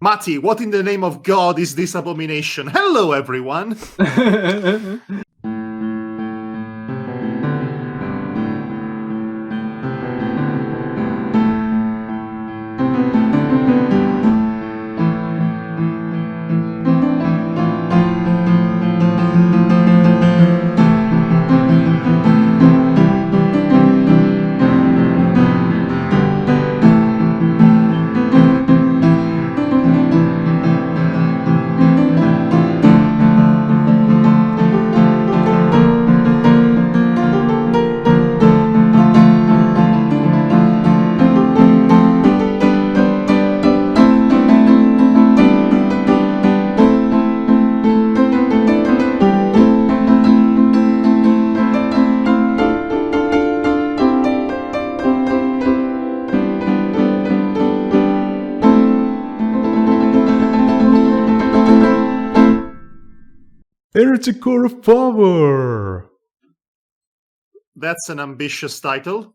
Matti, what in the name of God is this abomination? Hello, everyone! ENERGYCORE of POWER! That's an ambitious title.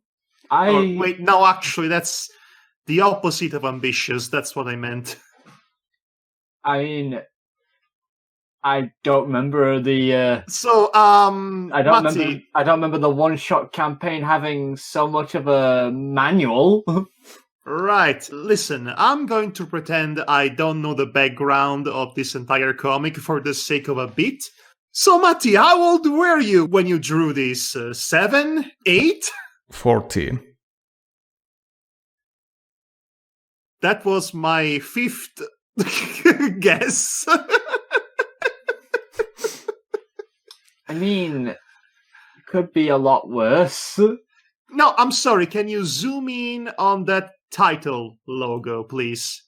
Wait, no, actually, that's the opposite of ambitious. That's what I meant. I mean, I don't remember the. I don't remember the one-shot campaign having so much of a manual. Right. Listen, I'm going to pretend I don't know the background of this entire comic for the sake of a bit. So, Matti, how old were you when you drew this? 7? 8? 14. That was my 5th guess. I mean, it could be a lot worse. No, I'm sorry. Can you zoom in on that title logo, please?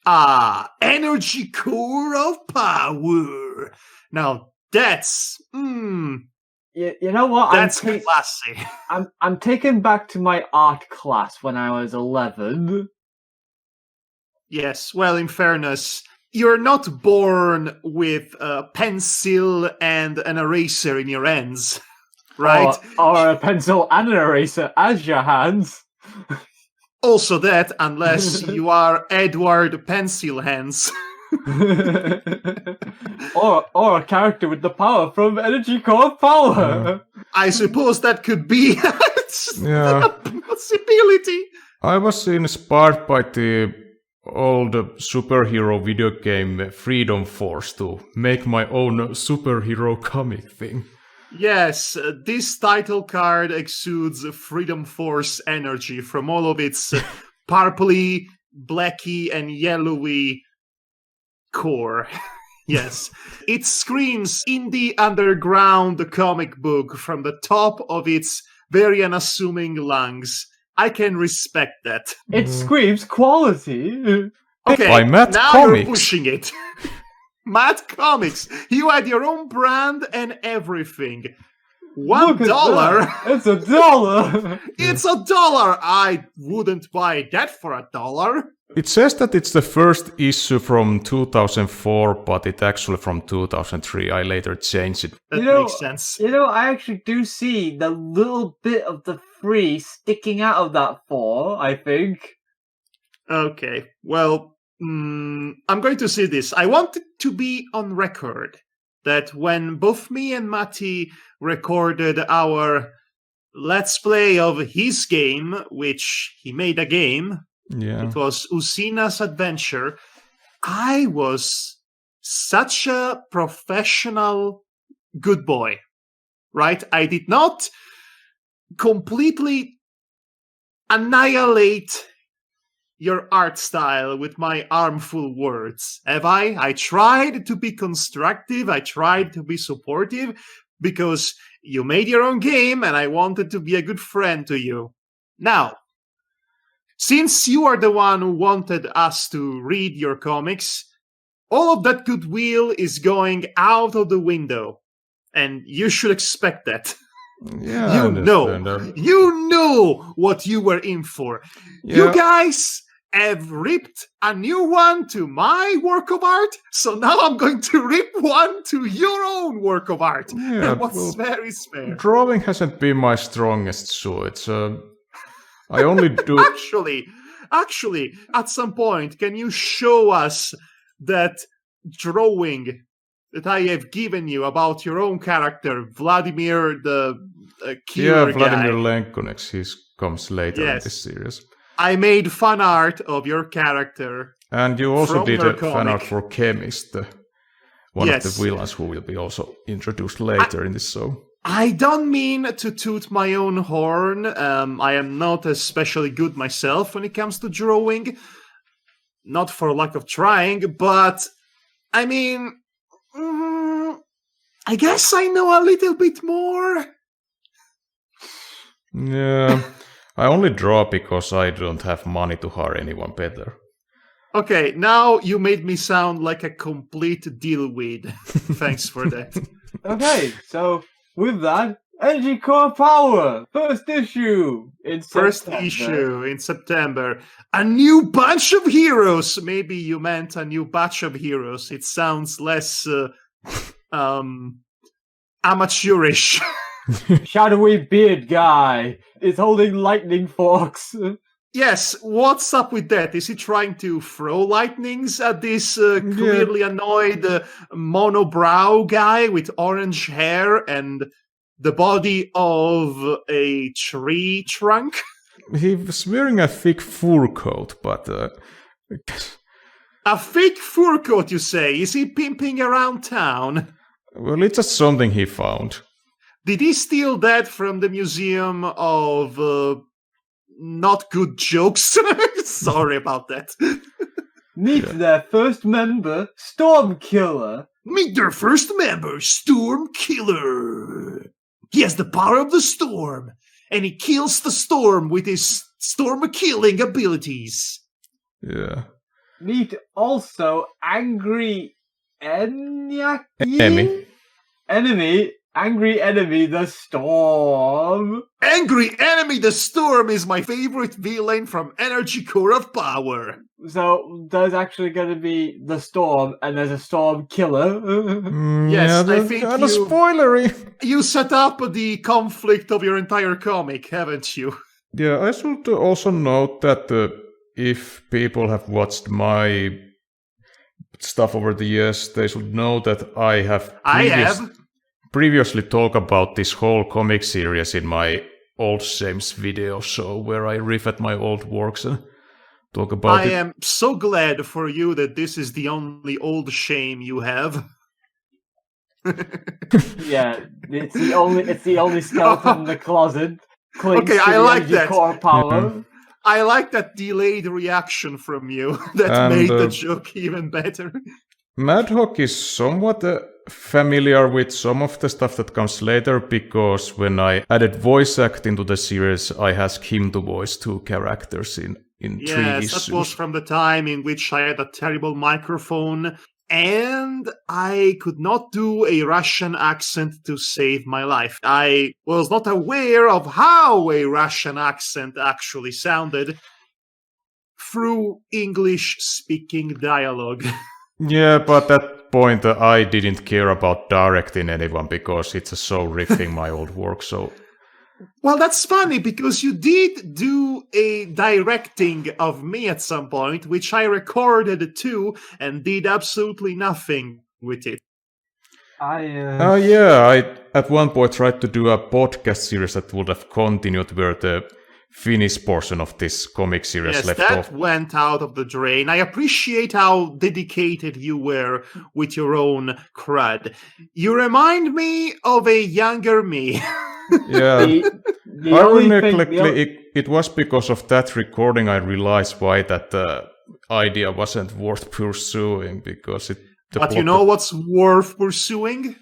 ENERGYCORE of POWER. Now, that's... You know what? That's classy. I'm taken back to my art class when I was 11. Yes, well, in fairness, you're not born with a pencil and an eraser in your hands, right? Or a pencil and an eraser as your hands. Also that, unless you are Edward Pencil Hands. or a character with the power from ENERGYCORE of POWER. I suppose that could be a possibility. I was inspired by the old superhero video game Freedom Force to make my own superhero comic thing. Yes, this title card exudes Freedom Force energy from all of its purpley, blacky, and yellowy core. Yes, it screams indie underground comic book from the top of its very unassuming lungs. I can respect that. It screams quality. Okay, by Matt now Comics. You're pushing it. Matt Comics. You had your own brand and everything. $1. It's $1. It's $1. I wouldn't buy that for $1. It says that it's the first issue from 2004, but it's actually from 2003. I later changed it. That makes sense. I actually do see the little bit of the 3 sticking out of that 4, I think. Okay, well, I'm going to say this. I want it to be on record that when both me and Matti recorded our Let's Play of his game, which he made a game, it was Usina's Adventure, I was such a professional good boy, right? I did not completely annihilate your art style with my armful words, have I? I tried to be constructive, I tried to be supportive, because you made your own game and I wanted to be a good friend to you. Now, since you are the one who wanted us to read your comics, all of that goodwill is going out of the window, and you should expect that. Yeah, you know what you were in for. Yeah. You guys have ripped a new one to my work of art, so now I'm going to rip one to your own work of art. Yeah, what's very fair. Drawing hasn't been my strongest suit. I only do... Actually, at some point, can you show us that drawing that I have given you about your own character, Vladimir the killer Vladimir guy? Lenkonex, he comes later in this series. I made fan art of your character. And you also from did your a fan art comic. for Chemist, one of the villains who will be also introduced later in this show. I don't mean to toot my own horn. I am not especially good myself when it comes to drawing. Not for lack of trying, but I mean, I guess I know a little bit more. Yeah, I only draw because I don't have money to hire anyone better. Okay, now you made me sound like a complete dealweed. Thanks for that. Okay, so with that, ENERGYCORE of Power, first issue in First September. issue in September. A new bunch of heroes. Maybe you meant a new batch of heroes. It sounds less amateurish. Shadowy beard guy is holding lightning forks. Yes, what's up with that? Is he trying to throw lightnings at this clearly annoyed monobrow guy with orange hair and the body of a tree trunk? He was wearing a thick fur coat, but... A fake fur coat, you say? Is he pimping around town? Well, it's just something he found. Did he steal that from the Museum of not good jokes? Sorry about that. Meet their first member, Storm Killer. Meet their first member, Storm Killer. He has the power of the storm, and he kills the storm with his storm-killing abilities. Yeah. Meet also Angry Enemy. Angry Enemy, the Storm. Angry Enemy the Storm is my favorite villain from ENERGYCORE of Power. So there's actually going to be the Storm, and there's a Storm Killer. Yes, yeah, I think kind of spoilery. You set up the conflict of your entire comic, haven't you? Yeah, I should also note that if people have watched my stuff over the years, they should know that I have previously talked about this whole comic series in my Old Shames video show, where I riff at my old works and talk about it. I am so glad for you that this is the only old shame you have. Yeah, it's the only skeleton in the closet. Okay, I like that. Core power. I like that delayed reaction from you. That made the joke even better. Madhog is somewhat familiar with some of the stuff that comes later, because when I added voice acting to the series, I asked him to voice 2 characters in 3 issues. Yes, that was from the time in which I had a terrible microphone, and I could not do a Russian accent to save my life. I was not aware of how a Russian accent actually sounded through English-speaking dialogue. Yeah, but at that point I didn't care about directing anyone, because it's so riffing my old work, so... Well, that's funny, because you did do a directing of me at some point, which I recorded too, and did absolutely nothing with it. I at one point tried to do a podcast series that would have continued where the Finnish portion of this comic series left off. That went out of the drain. I appreciate how dedicated you were with your own crud. You remind me of a younger me. Yeah, ironically, it was because of that recording I realized why that idea wasn't worth pursuing, because it... But you know what's worth pursuing?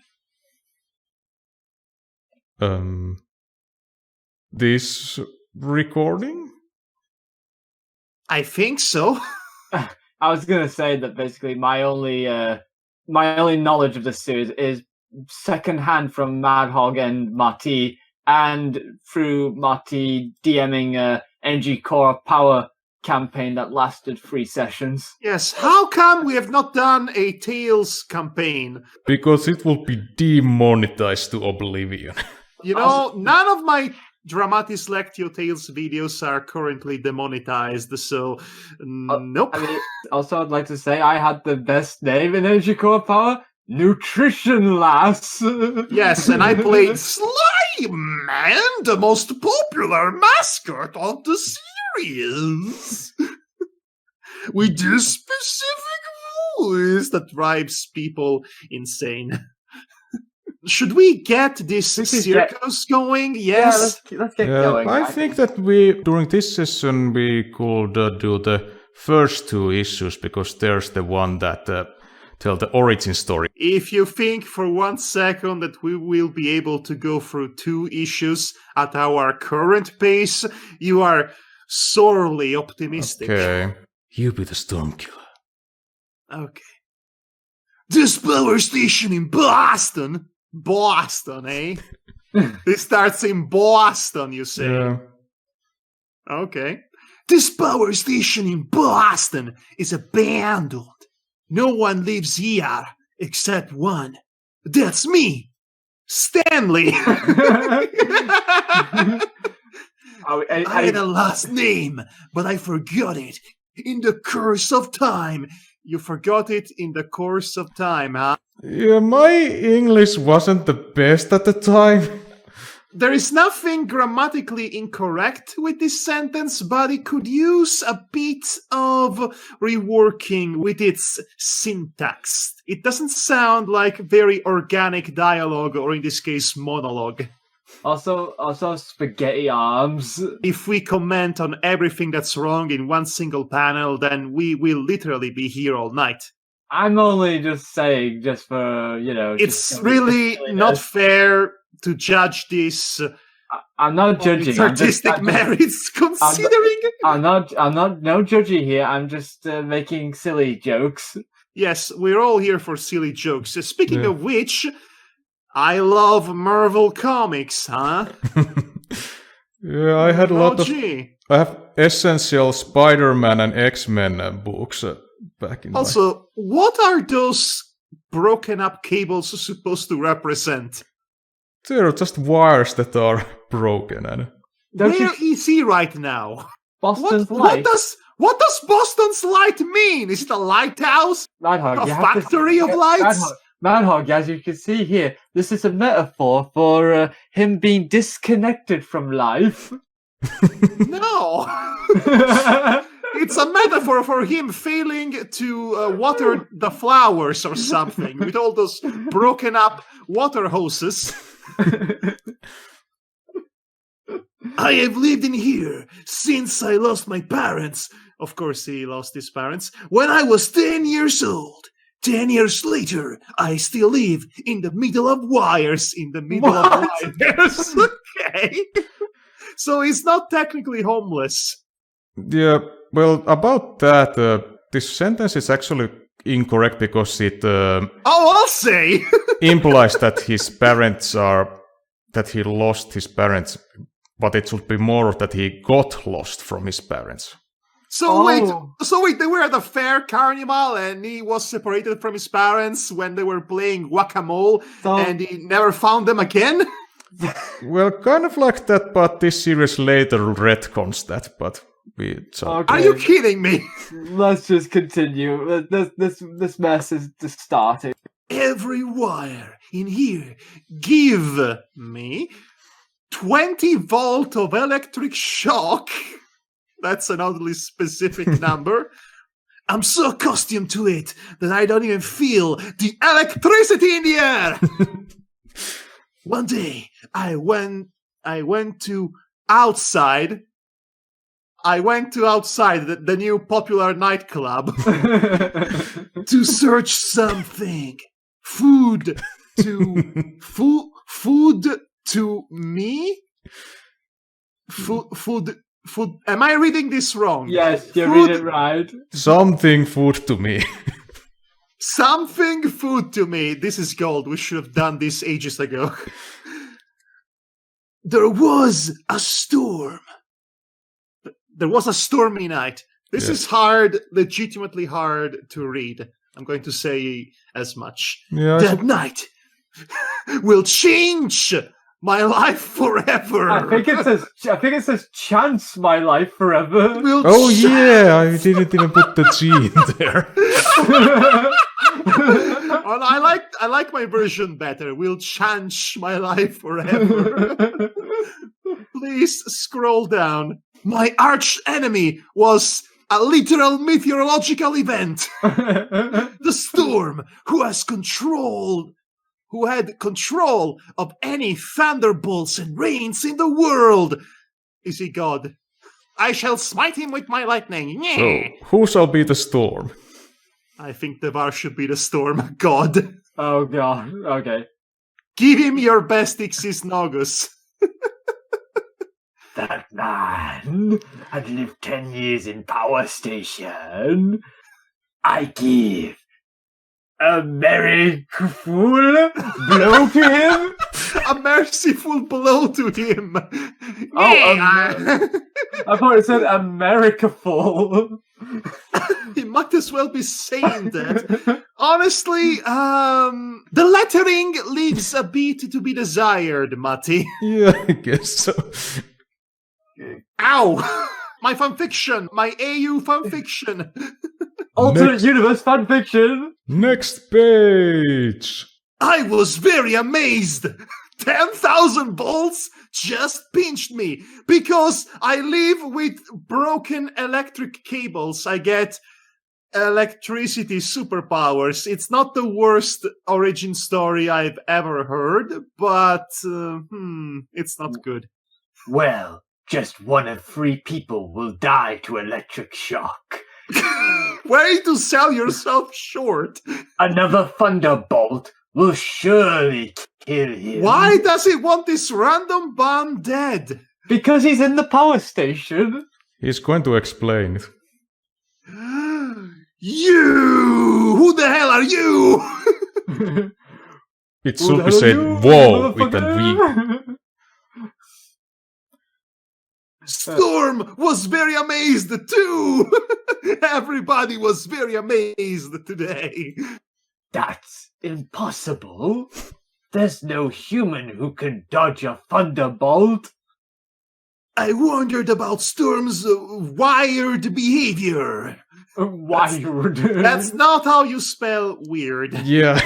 This recording? I think so. I was gonna say that basically my only knowledge of this series is secondhand from Madhog and Matti, and through Matti DMing ENERGYCORE of Power campaign that lasted 3 sessions. Yes, how come we have not done a Tales campaign? Because it will be demonetized to oblivion. You know, none of my Dramatis Lectio Tales videos are currently demonetized, so nope. I mean, also, I'd like to say I had the best name in ENERGYCORE of Power, Nutrition Lass. Yes, and I played Slime Man, the most popular mascot of the series. With this specific voice that drives people insane. Should we get this circus going? Yes. Yeah, let's get going. I think that during this session we could do the first 2 issues, because there's the one that tell the origin story. If you think for 1 second that we will be able to go through 2 issues at our current pace, you are sorely optimistic. Okay. You be the Stormkiller. Okay. This power station in Boston. Boston, eh? This starts in Boston, you say? Yeah. Okay. This power station in Boston is abandoned. No one lives here except one. That's me, Stanley. I had a last name, but I forgot it in the course of time. You forgot it in the course of time, huh? Yeah, my English wasn't the best at the time. There is nothing grammatically incorrect with this sentence, but it could use a bit of reworking with its syntax. It doesn't sound like very organic dialogue, or in this case, monologue. Also spaghetti arms. If we comment on everything that's wrong in one single panel, then we will literally be here all night. I'm only just saying, just for, It's really not fair to judge this. I'm not judging. Artistic merits, considering. I'm not no judging here. I'm just making silly jokes. Yes, we're all here for silly jokes. Speaking of which, I love Marvel Comics, huh? Yeah, I had a lot of... I have Essential Spider-Man and X-Men books back in Also, what are those broken up cables supposed to represent? They're just wires that are broken. And... Where is he right now? Boston's light. What does Boston's light mean? Is it a lighthouse? Madhog, a factory of lights? Madhog, as you can see here, this is a metaphor for him being disconnected from life. No! It's a metaphor for him failing to water the flowers or something, with all those broken up water hoses. I have lived in here since I lost my parents. Of course, he lost his parents. When I was 10 years old. 10 years later, I still live in the middle of wires. In the middle of wires. Okay. So he's not technically homeless. Yeah, well, about that, this sentence is actually incorrect because it... I'll say! implies that his parents are... that he lost his parents, but it should be more that he got lost from his parents. So wait, they were at a fair carnival and he was separated from his parents when they were playing whack-a-mole and he never found them again? Well, kind of like that, but this series later retcons that, but Are you kidding me? Let's just continue. This mess is just starting. Every wire in here give me 20 volt of electric shock. That's an oddly specific number. I'm so accustomed to it that I don't even feel the electricity in the air. One day, I went to outside. I went to outside the new popular nightclub to search something. Food to me? Food. Am I reading this wrong? Yes, you read it right. Something food to me. Something food to me. This is gold. We should have done this ages ago. There was a storm. There was a stormy night. This is hard, legitimately hard to read. I'm going to say as much. Yeah, that night will change my life forever. I think it says chance my life forever. Yeah, I didn't even put the G in there. Well, I like my version better. Will change my life forever. Please scroll down. My arch enemy was a literal meteorological event. The storm, who had control of any thunderbolts and rains in the world. Is he God? I shall smite him with my lightning. So, who shall be the storm? I think Devar should be the storm god. Oh god, okay. Give him your best Ixis Naugus. That man had lived 10 years in Power Station. I give a merciful blow to him. A merciful blow to him. I thought it said Americaful. He might as well be saying that. Honestly, the lettering leaves a bit to be desired, Matti. Yeah, I guess so. Ow! My fanfiction! My AU fanfiction! Alternate universe fanfiction! Next page! I was very amazed! 10,000 volts just pinched me because I live with broken electric cables. I get electricity superpowers. It's not the worst origin story I've ever heard, but it's not good. Well, just 1 of 3 people will die to electric shock. Way to sell yourself short. Another thunderbolt will surely kill him. Why does he want this random bum dead? Because he's in the power station. He's going to explain it. You! Who the hell are you? It should be said, whoa, with a V. Storm was very amazed too. Everybody was very amazed today. That's impossible. There's no human who can dodge a thunderbolt. I wondered about Storm's wired behavior. Wired? That's not how you spell weird. Yeah.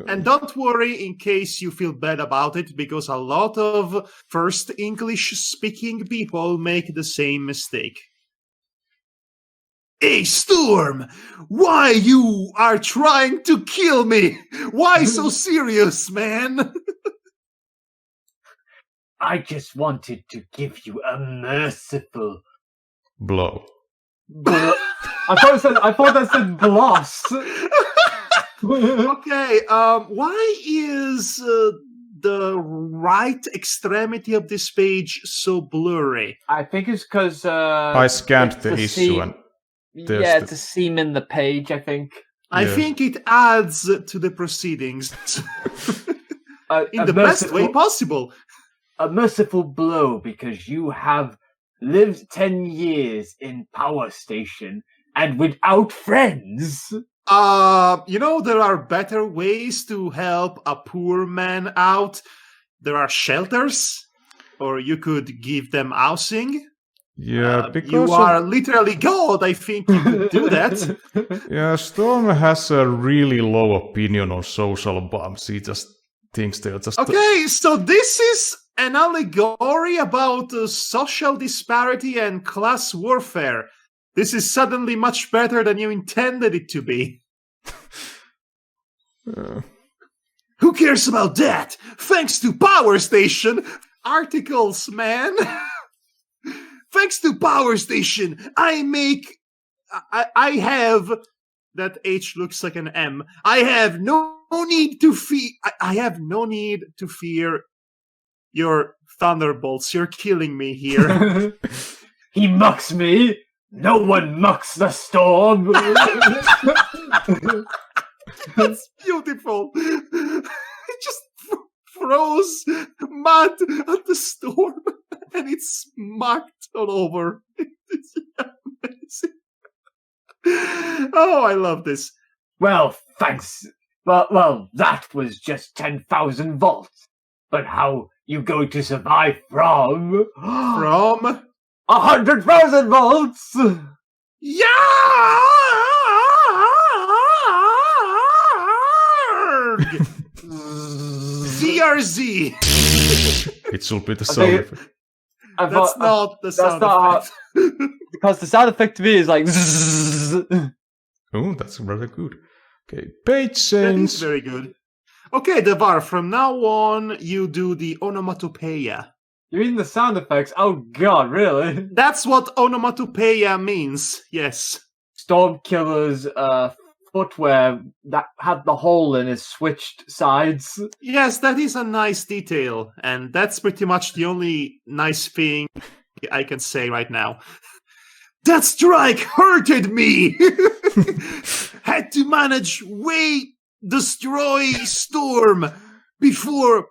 And don't worry in case you feel bad about it, because a lot of first English-speaking people make the same mistake. Hey, Storm! Why you are trying to kill me? Why so serious, man? I just wanted to give you a merciful blow. I thought that said blast. Okay, why is the right extremity of this page so blurry? I think it's because I scanned the issue and it's a seam in the page, I think. I think it adds to the proceedings. In the best way possible. A merciful blow, because you have lived 10 years in Power Station and without friends. There are better ways to help a poor man out. There are shelters, or you could give them housing. Yeah, because you are literally God. I think you could do that. Yeah, Storm has a really low opinion on social bumps. He just thinks they're just... Okay, so this is an allegory about social disparity and class warfare. This is suddenly much better than you intended it to be. Who cares about that? Thanks to Power Station. Articles, man. Thanks to Power Station, I have... That H looks like an M. I have no need to fear... I have no need to fear your thunderbolts. You're killing me here. He mucks me. No one mucks the storm. That's beautiful. It just froze mud at the storm, and it's marked all over. It's amazing. Oh, I love this. Well, thanks. Well, that was just 10,000 volts. But how you going to survive from... From 100,000 volts! ZRZ! It should be the sound effect. That's not the sound effect. Because the sound effect to me is like... Oh, that's rather good. Okay, page change. That is very good. Okay, Devar, from now on, you do the onomatopoeia. You mean the sound effects? Oh god, really? That's what onomatopoeia means, yes. Stormkiller's footwear that had the hole in his switched sides. Yes, that is a nice detail, and that's pretty much the only nice thing I can say right now. That strike hurted me! Had to manage destroy Storm before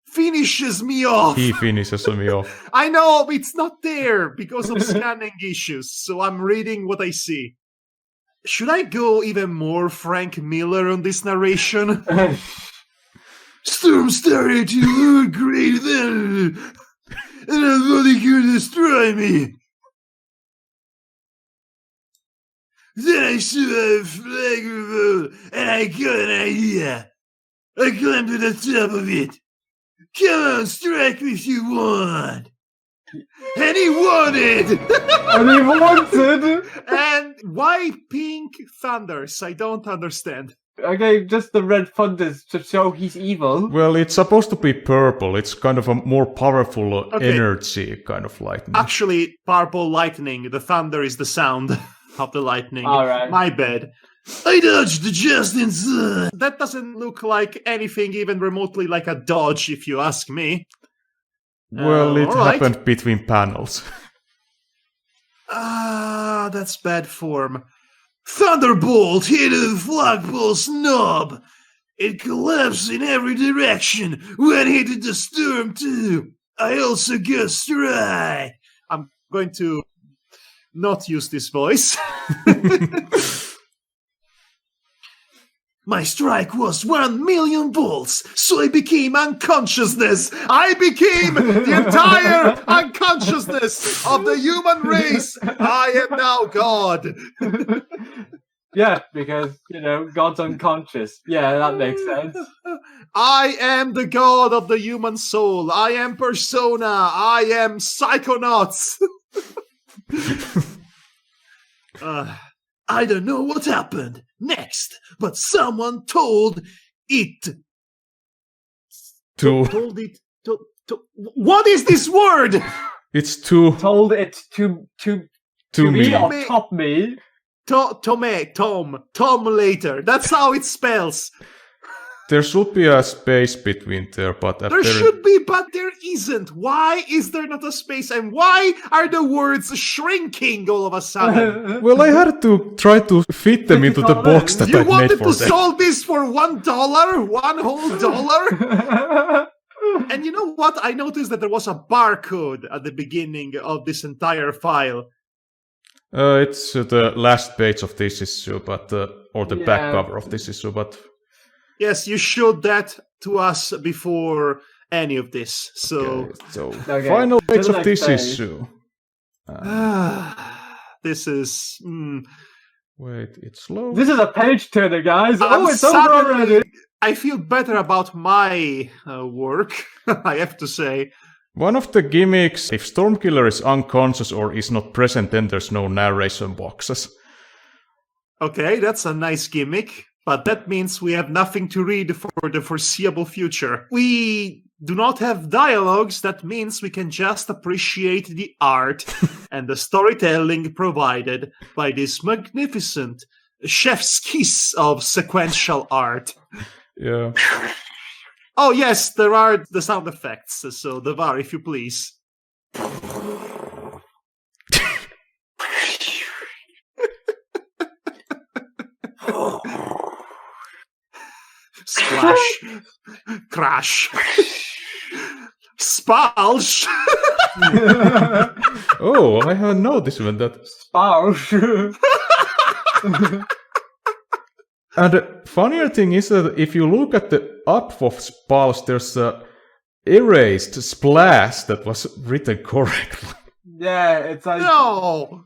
finishes me off. He finishes me off. I know, it's not there because of scanning issues, so I'm reading what I see. Should I go even more Frank Miller on this narration? Storm started to look great then, and I thought he could destroy me. Then I saw a flag revolt, and I got an idea. I climbed to the top of it. Come on, strike me if you want. And he wanted! And he wanted! And why pink thunders? I don't understand. Okay, just the red thunders to show he's evil. Well, it's supposed to be purple. It's kind of a more powerful energy, kind of lightning. Actually, purple lightning. The thunder is the sound of the lightning. All right. My bad. I dodged just in time. That doesn't look like anything even remotely like a dodge, if you ask me. Well, it happened between panels. That's bad form. Thunderbolt hit a flagpole's knob. It collapsed in every direction when it hit the storm too. I also got strike. I'm going to not use this voice. My strike was 1 million volts, so I became unconsciousness. I became the entire unconsciousness of the human race. I am now God. Yeah, because, God's unconscious. Yeah, that makes sense. I am the God of the human soul. I am Persona. I am Psychonauts. I don't know what happened next, but someone told it. Told it to. What is this word? It's to. Told it to me or top me. Tom later. That's how it spells. There should be a space between there, but there should be, but there isn't. Why is there not a space? And why are the words shrinking all of a sudden? Well, I had to try to fit them into the box that I made for them. You wanted to solve this for $1? $1 whole? And you know what? I noticed that there was a barcode at the beginning of this entire file. It's the last page of this issue, or the back cover of this issue, but... Yes, you showed that to us before any of this. So, final page of this issue. This is... Wait, it's slow. This is a page turner, guys. It's over already. I feel better about my work, I have to say. One of the gimmicks, if Stormkiller is unconscious or is not present, then there's no narration boxes. Okay, that's a nice gimmick. But that means we have nothing to read for the foreseeable future. We do not have dialogues. That means we can just appreciate the art and the storytelling provided by this magnificent chef's kiss of sequential art. Yeah. Oh, yes, there are the sound effects. So, Devar, if you please. Splash. Crash. Spalsh. Oh, I haven't noticed even that. Spalsh. And the funnier thing is that if you look at the up of Spalsh, there's a erased splash that was written correctly. Yeah, it's like No!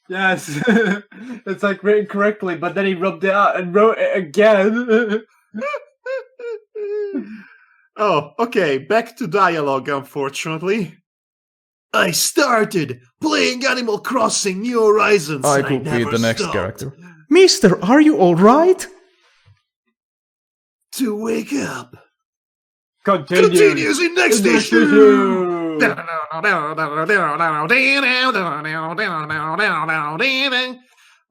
yes, it's like written correctly, but then he rubbed it out and wrote it again. Oh, okay, back to dialogue, unfortunately. I started playing Animal Crossing New Horizons. I could be never the next stopped character. Mister, are you alright? to wake up. Continues in next issue.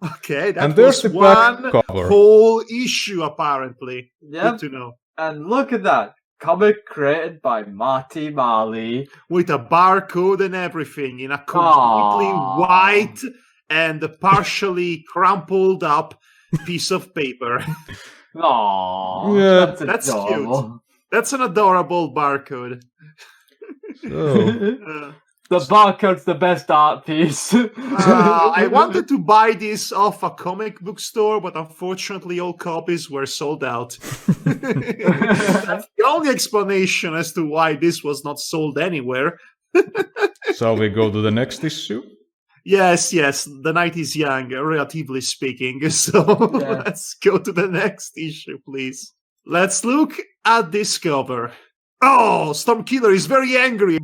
Okay, that And there's was the back one cover. whole issue, apparently. Yep. Good to know. And look at that. Comic created by Matti Mali. With a barcode and everything in a completely Aww. white and partially crumpled up piece of paper. Aww, Yeah, that's adorable. That's an adorable barcode. So, The barcode's the best art piece. I wanted to buy this off a comic book store, but unfortunately all copies were sold out. That's the only explanation as to why this was not sold anywhere. shall we go to the next issue? Yes, the night is young, relatively speaking. So Yeah. let's go to the next issue, please. Let's look at this cover. Oh, Stormkiller is very angry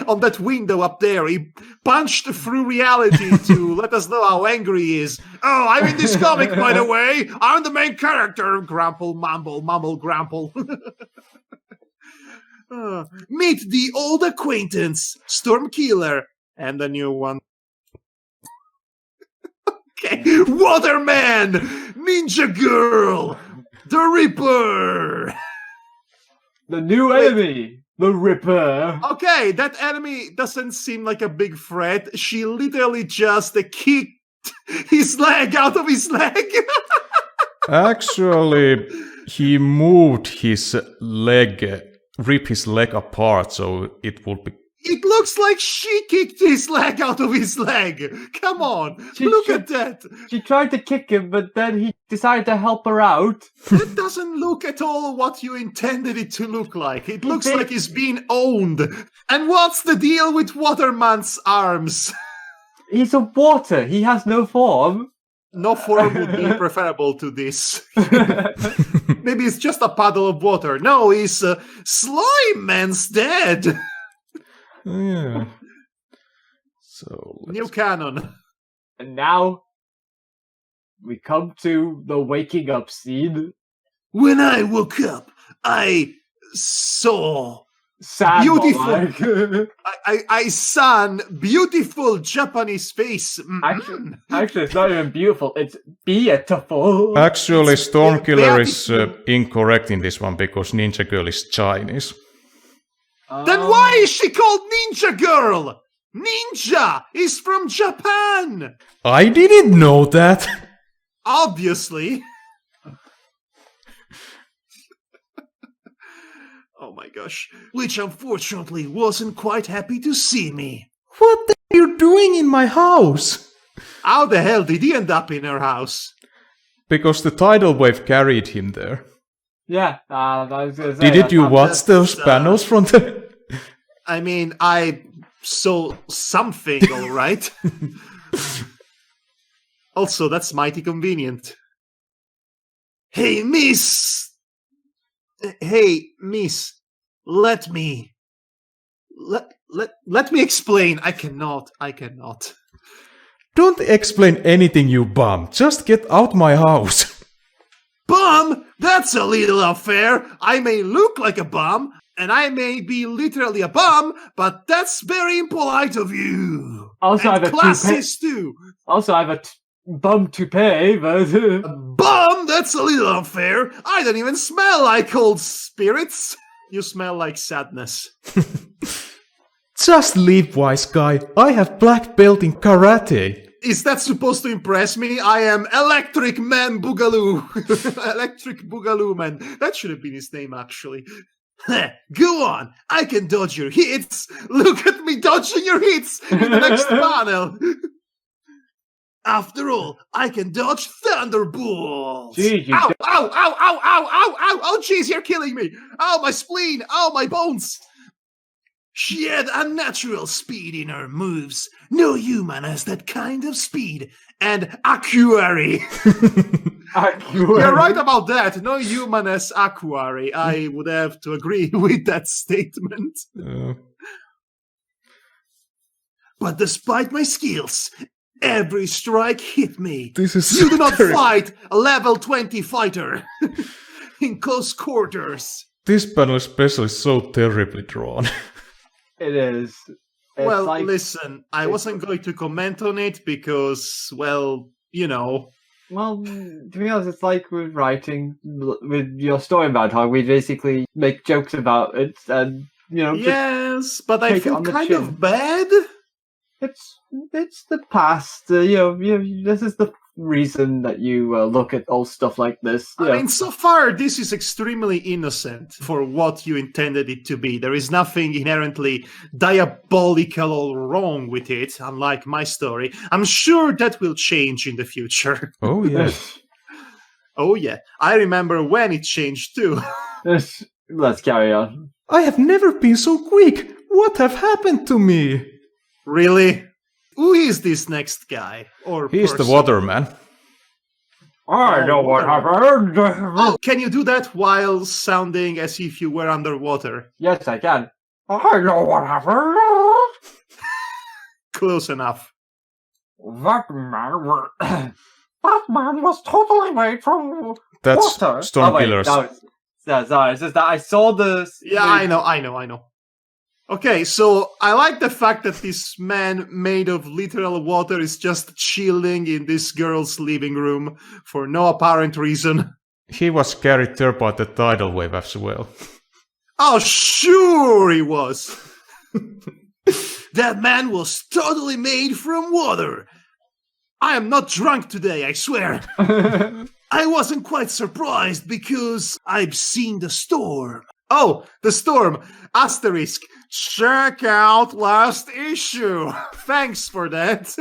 on that window up there. He punched through reality to let us know how angry he is. Oh, I'm in this comic, by the way. I'm the main character. Grumple, mumble, grumple. Meet the old acquaintance, Stormkiller, and the new one. Okay, Waterman, Ninja Girl, the Ripper. The new enemy, the Ripper. Okay, that enemy doesn't seem like a big threat. She literally just kicked his leg out of his leg. Actually, he moved his leg, ripped his leg apart, so it would be. It looks like she kicked his leg out of his leg. Come on, look at that. She tried to kick him, but then he decided to help her out. That doesn't look at all what you intended it to look like. It looks like he's being owned. And what's the deal with Waterman's arms? He's a water. He has no form. No form would be preferable to this. Maybe it's just a puddle of water. No, he's Slime Man's dead. Yeah. So New canon. And now we come to the waking up scene. When I woke up, I saw Sad, beautiful. like. I saw beautiful Japanese face. Actually, it's not even beautiful. It's beautiful. actually, Stormkiller is beautiful. incorrect in this one because Ninja Girl is Chinese. Then why is she called Ninja Girl? Ninja is from Japan. I didn't know that. Obviously. Oh my gosh. Which unfortunately wasn't quite happy to see me. What are you doing in my house? How the hell did he end up in her house? Because the tidal wave carried him there. Yeah, I was gonna say. Didn't you watch just, those panels from the... I mean, I saw something, all right. Also, that's mighty convenient. Hey, miss! Hey, miss, let me explain. I cannot. Don't explain anything, you bum. Just get out my house. Bum? That's a little unfair. I may look like a bum, and I may be literally a bum, but that's very impolite of you. Also, I and have a classist too. Also, I have a bum to pay, but Bum? That's a little unfair. I don't even smell like old spirits. You smell like sadness. Just leave, wise guy. I have black belt in karate. Is that supposed to impress me? I am Electric Man Boogaloo. Electric Boogaloo Man. That should have been his name, actually. Go on. I can dodge your hits. Look at me dodging your hits in the next panel. After all, I can dodge thunderbolts. Jeez, Ow, ow, ow, ow, ow, ow, ow, oh, jeez, you're killing me. Oh, my spleen. Oh, my bones. She had unnatural speed in her moves. No human has that kind of speed. And aquary. You're right about that. No human has aquary. I would have to agree with that statement. But despite my skills, every strike hit me. You do not fight a level 20 fighter in close quarters. This panel especially is so terribly drawn. It is. Well, listen, I wasn't going to comment on it because, well, you know. Well, to be honest, it's like with writing, with your story, Madhog, we basically make jokes about it and, you know. Yes, but I feel kind of bad. It's the past. This is the reason that you look at old stuff like this. I mean, so far, this is extremely innocent for what you intended it to be. There is nothing inherently diabolical or wrong with it, unlike my story. I'm sure that will change in the future. Oh, yes. Oh, yeah. I remember when it changed, too. Let's carry on. I have never been so quick. What have happened to me? Really? Who is this next guy? Or He's person? the waterman. I know what happened. Oh, can you do that while sounding as if you were underwater? Yes, I can. I know what happened. Close enough. That man was totally made from That's water. Stormkillers. Sorry, it's just that I saw the... Yeah, I know. Okay, so I like the fact that this man made of literal water is just chilling in this girl's living room for no apparent reason. He was carried there by the tidal wave as well. Oh, sure he was. That man was totally made from water. I am not drunk today, I swear. I wasn't quite surprised because I've seen the storm. Oh, the storm. Asterisk. Check out last issue. Thanks for that.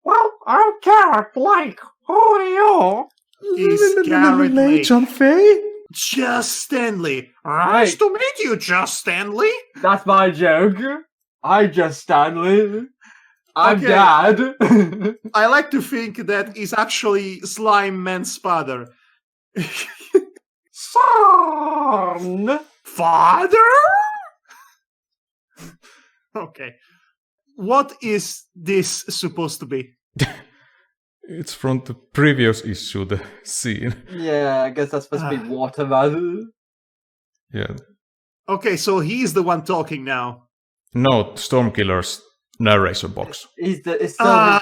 Well, I'm Carrot Blake. Who are you? He's Carrot Blake. John Fay? Just Stanley. Nice to meet you, Just Stanley. That's my joke. I Just Stanley. I'm Dad. I like to think that he's actually Slime Man's father. Son! Father? Okay. What is this supposed to be? It's from the previous issue, the scene. Yeah, I guess that's supposed to be Waterman. Yeah. Okay, so he's the one talking now. No, Stormkiller's narration box. It's still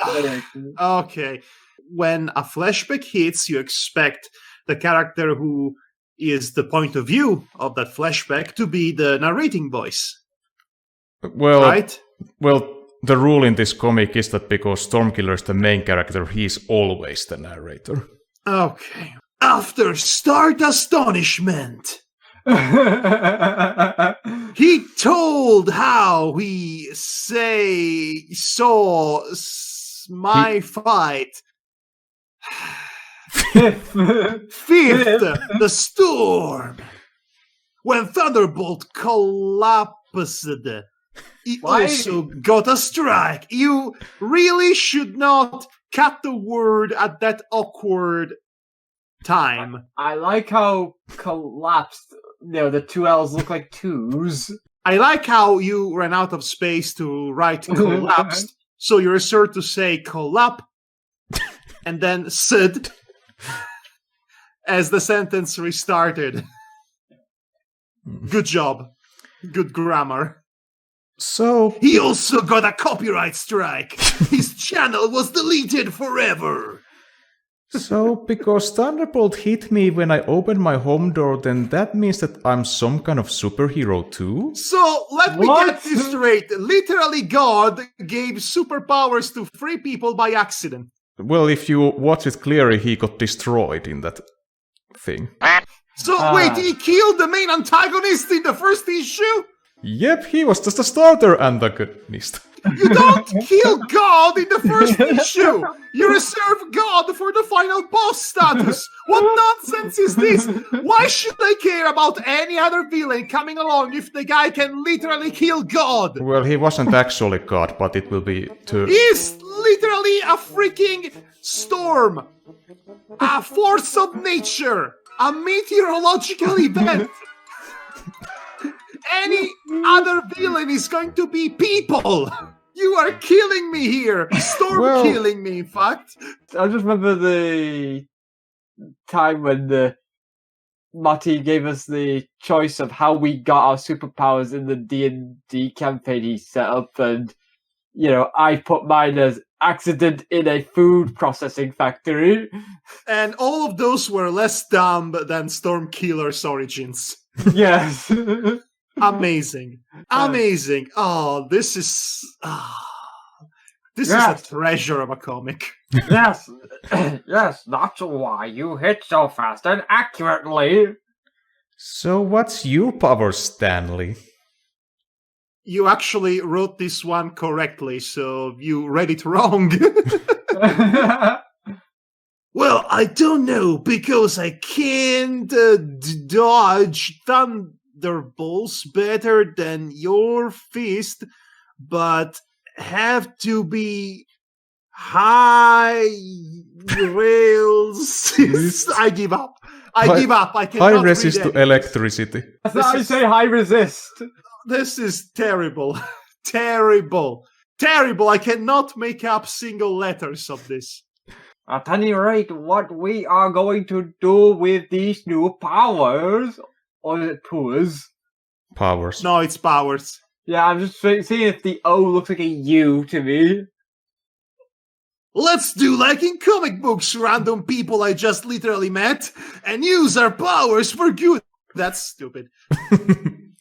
okay. When a flashback hits, you expect the character who is the point of view of that flashback to be the narrating voice. Well, right? Well, the rule in this comic is that because Stormkiller is the main character, he's always the narrator. Okay. After start astonishment, he told how he saw my fight. Fifth, the storm. When Thunderbolt collapsed, he also got a strike. You really should not cut the word at that awkward time. I like how collapsed, the two L's look like twos. I like how you ran out of space to write collapsed, so you're sure to say collap, and then sid, as the sentence restarted. Good job. Good grammar. So he also got a copyright strike. His channel was deleted forever. So, because Thunderbolt hit me when I opened my home door, then that means that I'm some kind of superhero too? So, let me get this straight. Literally, God gave superpowers to 3 people by accident. Well, if you watch it clearly, he got destroyed in that thing. So, wait, he killed the main antagonist in the first issue? Yep, he was just a starter antagonist. You don't kill God in the first issue! You reserve God for the final boss status! What nonsense is this? Why should I care about any other villain coming along if the guy can literally kill God? Well, he wasn't actually God, but it will be too... He's literally a freaking storm! A force of nature! A meteorological event! Any other villain is going to be people! You are killing me here! Storm killing me, in fact! I just remember the time when Matti gave us the choice of how we got our superpowers in the D&D campaign he set up, and, I put mine as accident in a food processing factory. And all of those were less dumb than Stormkiller's origins. Yes. Amazing. Amazing. Oh, this is a treasure of a comic. Yes. Yes, that's why you hit so fast and accurately. So what's your power, Stanley? You actually wrote this one correctly, so you read it wrong. Well, I don't know, because I can't dodge thunderbolts better than your fist, but have to be high rails. I give up. I give up. I cannot high resist to electricity. I say high resist. This is terrible. Terrible. Terrible. I cannot make up single letters of this. At any rate, what we are going to do with these new powers, or is it powers? Powers. No, it's powers. Yeah, I'm just seeing if the O looks like a U to me. Let's do like in comic books, random people I just literally met, and use our powers for good. That's stupid.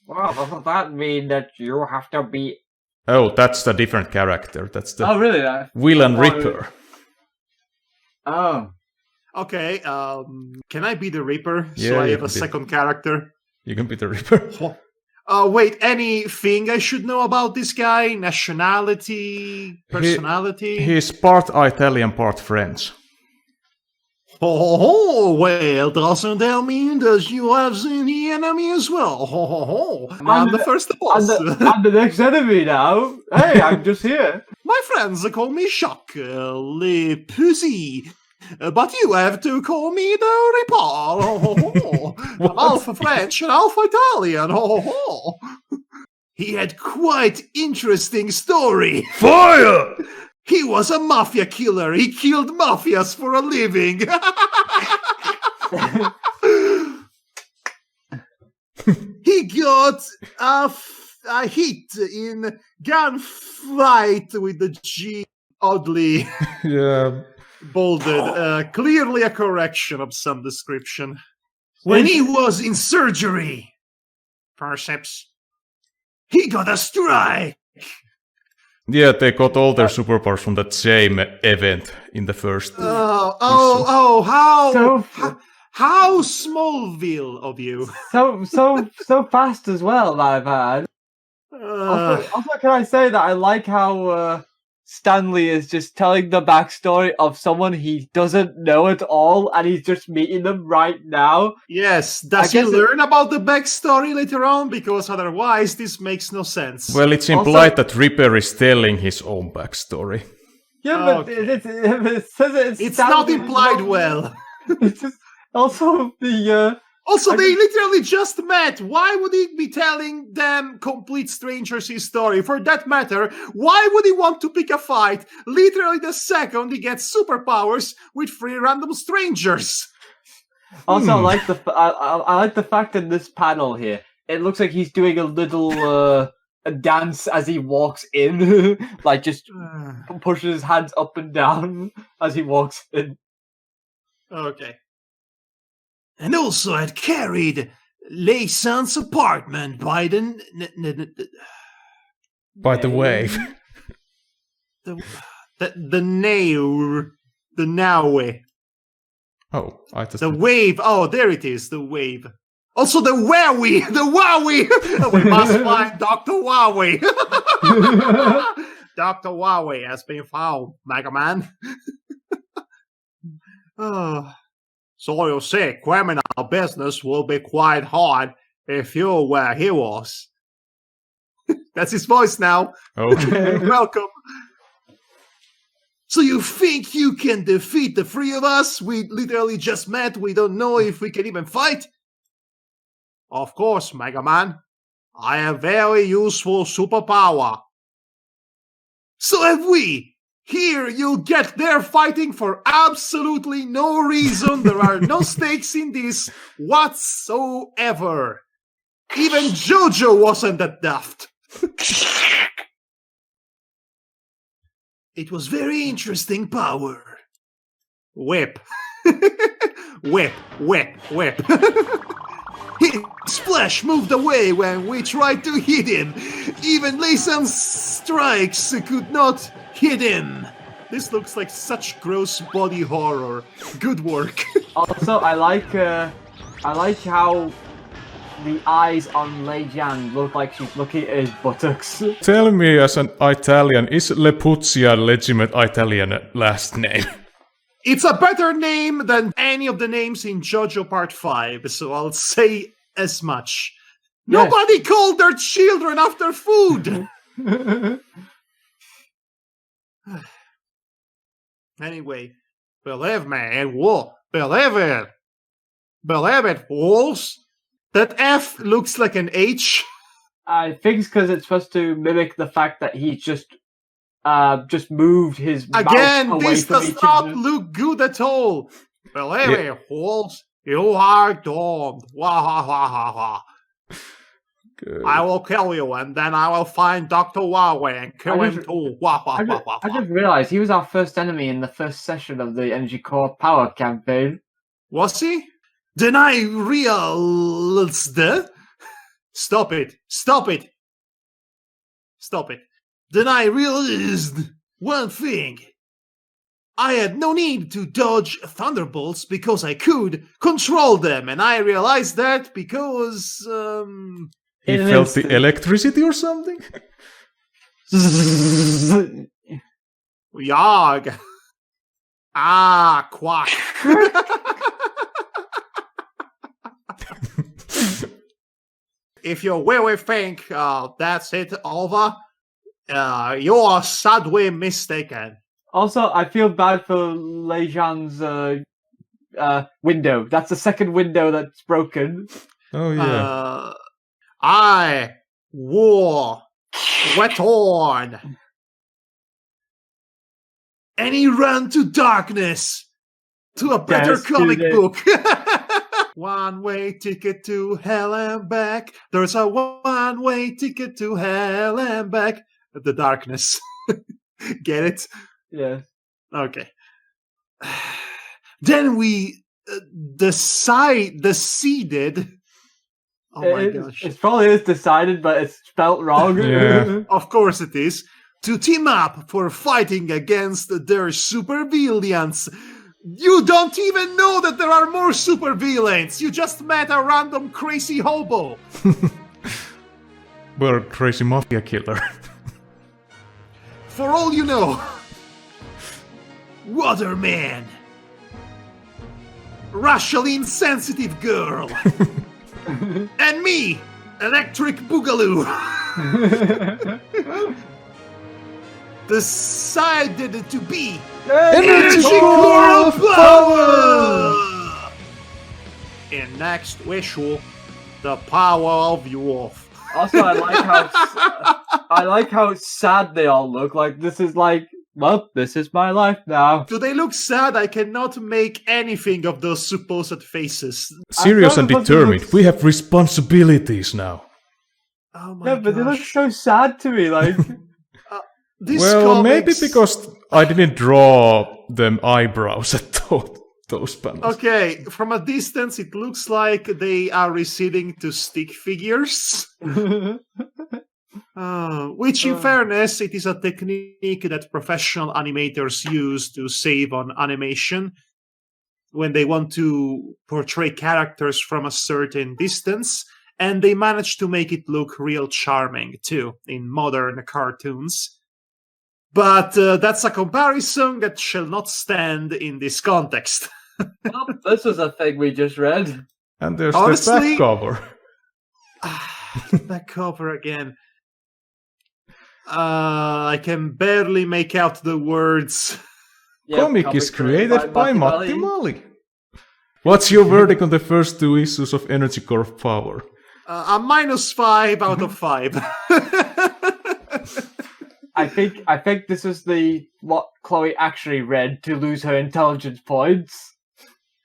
Well, doesn't that mean that you have to be... Oh, that's the different character. That's the really? Villain Ripper. Oh. Okay, can I be the Reaper? Yeah, so I have a second character. You can be the Reaper. Wait, anything I should know about this guy? Nationality? Personality? He's part Italian, part French. Well, doesn't that mean that you have seen the enemy as well? I'm the first boss. I'm the next enemy now. Hey, I'm just here. My friends call me Jacques Le Pussy, but you have to call me the Ripper. I'm half French and half Italian. He had quite interesting story. Fire! He was a mafia killer. He killed mafias for a living. He got a hit in gunfight with the G. Oddly bolded. Clearly a correction of some description. When he was in surgery, perhaps, he got a strike. Yeah, they got all their superpowers from that same event in the first. How Smallville of you. So fast as well, I've had. Also, can I say that I like how Stanley is just telling the backstory of someone he doesn't know at all, and he's just meeting them right now. Yes, does he learn about the backstory later on? Because otherwise, this makes no sense. Well, it's implied that Ripper is telling his own backstory. Yeah, but it says it's not implied well. It's just also the. Also, they literally just met. Why would he be telling them complete strangers his story? For that matter, why would he want to pick a fight literally the second he gets superpowers with 3 random strangers? Also, I like the fact in this panel here, it looks like he's doing a little a dance as he walks in, like just pushes his hands up and down as he walks in. Okay. And also had carried Leyson's apartment by the wave. The Naue. Oh, I just... The wave. Oh, there it is. The wave. Also the Wowie! The Wowie! We must find Dr. Wowie! Dr. Wowie has been found, Mega Man. So you see, criminal business will be quite hard if you were heroes. That's his voice now. Okay. Welcome. So you think you can defeat the three of us? We literally just met. We don't know if we can even fight. Of course, Mega Man. I have very useful superpower. So have we. Here you'll get there fighting for absolutely no reason. There are no stakes in this whatsoever. Even JoJo wasn't that daft. It was very interesting power. Whip. Whip, whip, whip. His flesh moved away when we tried to hit him. Even Laysan's strikes could not hit him. This looks like such gross body horror. Good work. Also, I like how the eyes on Lei Jian look like she's looking at his buttocks. Tell me, as an Italian, is Lepuzia a legitimate Italian last name? It's a better name than any of the names in JoJo Part 5, so I'll say as much. Yes. Nobody called their children after food! Anyway, believe me, it will. Believe it. Believe it, fools. That F looks like an H. I think it's because it's supposed to mimic the fact that he just moved his mouth away this from does each not other. look good at all. Believe me, fools. You are doomed. Wah ha ha ha ha. Good. I will kill you, and then I will find Dr. Wowie and kill him too. Wah wah wah wah. I just realized he was our first enemy in the first session of the Energy Core Power campaign. Was he? Then I realized... Stop it. Stop it. Stop it. Then I realized one thing. I had no need to dodge thunderbolts because I could control them, and I realized that because, He felt the electricity or something? Yag. Ah, quack. If you really think that's it over, you are sadly mistaken. Also, I feel bad for Lei Jian's window. That's the second window that's broken. Oh, yeah. I wore wet on. And he ran to darkness, to a better comic book. One-way ticket to hell and back. There's a one-way ticket to hell and back. The darkness. Get it? Yeah. Okay. Then we decided. Oh my gosh. It probably is decided, but it's spelt wrong. Yeah. Of course it is. To team up for fighting against their supervillains. You don't even know that there are more supervillains. You just met a random crazy hobo. We're a crazy mafia killer. For all you know. Waterman. Racially insensitive girl. And me, Electric Boogaloo. Decided to be ENERGYCORE of Power! In next issue, the power of youth. Also, I like how sad they all look. Like this is my life now. Do they look sad? I cannot make anything of those supposed faces. Serious and determined. We have responsibilities now. Oh my Yeah, but they look gosh. so sad to me. Like. Well, maybe because I didn't draw them eyebrows at those panels. Okay, from a distance, it looks like they are receding to stick figures. Which, in fairness, it is a technique that professional animators use to save on animation. when they want to portray characters from a certain distance, and they manage to make it look real charming too in modern cartoons. But that's a comparison that shall not stand in this context. Well, this was a thing we just read. And there's Honestly, the back cover. Back cover again. I can barely make out the words. Yep, comic is created by Matti. What's your verdict on the first 2 issues of ENERGYCORE of Power? A -5 out of 5. I think this is what Chloe actually read to lose her intelligence points.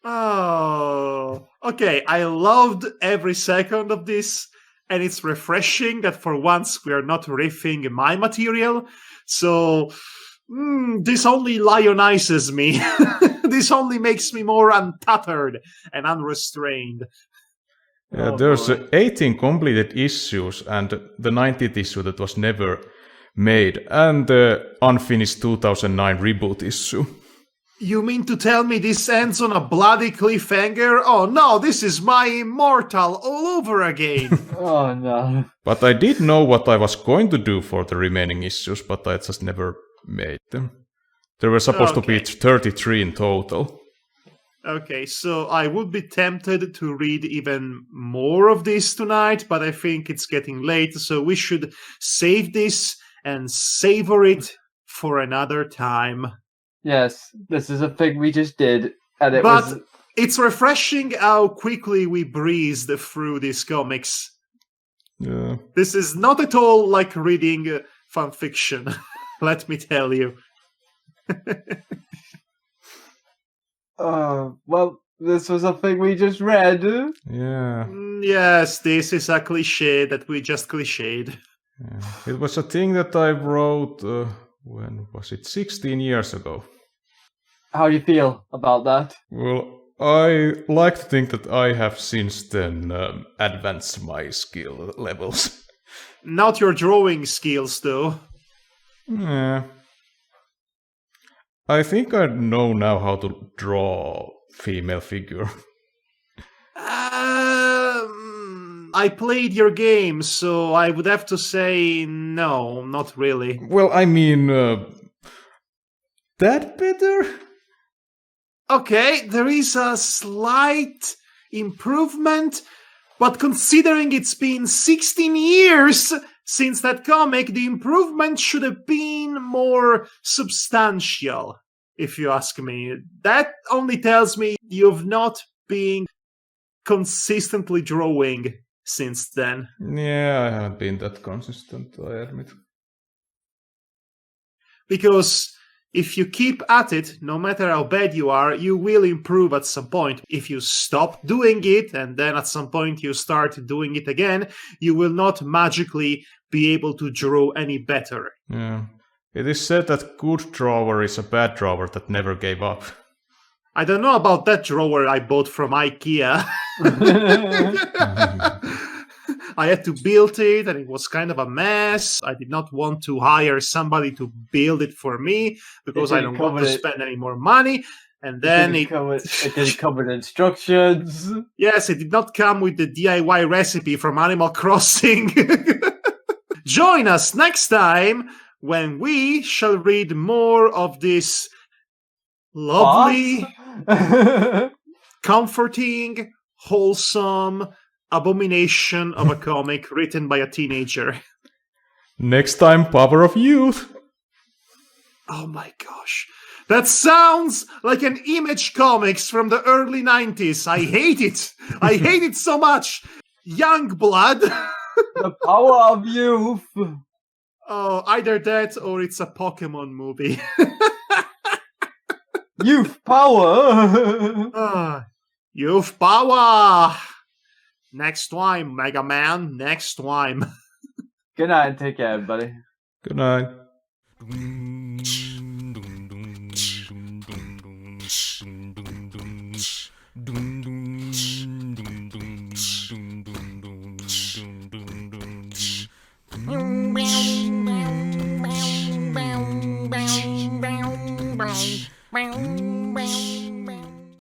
Oh, okay. I loved every second of this, and it's refreshing that for once we are not riffing my material. So this only lionizes me. This only makes me more untethered and unrestrained. Yeah, there's 18 completed issues and the 19th issue that was never made, and the unfinished 2009 reboot issue. You mean to tell me this ends on a bloody cliffhanger? Oh no, this is my Immortal all over again. Oh no. But I did know what I was going to do for the remaining issues, but I just never made them. There were supposed to be 33 in total. Okay, so I would be tempted to read even more of this tonight, but I think it's getting late, so we should save this and savor it for another time. Yes, this is a thing we just did, and it's refreshing how quickly we breezed through these comics. Yeah. This is not at all like reading fan fiction, let me tell you. Well, this was a thing we just read. Yeah. Yes, this is a cliche that we just cliched. Yeah. It was a thing that I wrote, when was it? 16 years ago. How do you feel about that? Well, I like to think that I have since then advanced my skill levels. Not your drawing skills, though. Yeah. I think I know now how to draw female figure. I played your game, so I would have to say no, not really. Well, I mean, that better? Okay, there is a slight improvement, but considering it's been 16 years since that comic, the improvement should have been more substantial, if you ask me. That only tells me you've not been consistently drawing since then. Yeah, I haven't been that consistent, I admit. Because if you keep at it, no matter how bad you are, you will improve at some point. If you stop doing it, and then at some point you start doing it again, you will not magically be able to draw any better. Yeah. It is said that good drawer is a bad drawer that never gave up. I don't know about that drawer I bought from IKEA. I had to build it, and it was kind of a mess. I did not want to hire somebody to build it for me because I don't want to spend any more money. And then it didn't come with instructions. Yes, it did not come with the DIY recipe from Animal Crossing. Join us next time when we shall read more of this lovely, comforting, wholesome abomination of a comic written by a teenager. Next time, Power of Youth. Oh my gosh. That sounds like an Image comics from the early 90s. I hate it. I hate it so much. Youngblood. The Power of Youth. Oh, either that or it's a Pokemon movie. Youth Power. Youth Power. Next time, Mega Man. Next time. Good night and take care, everybody. Good night.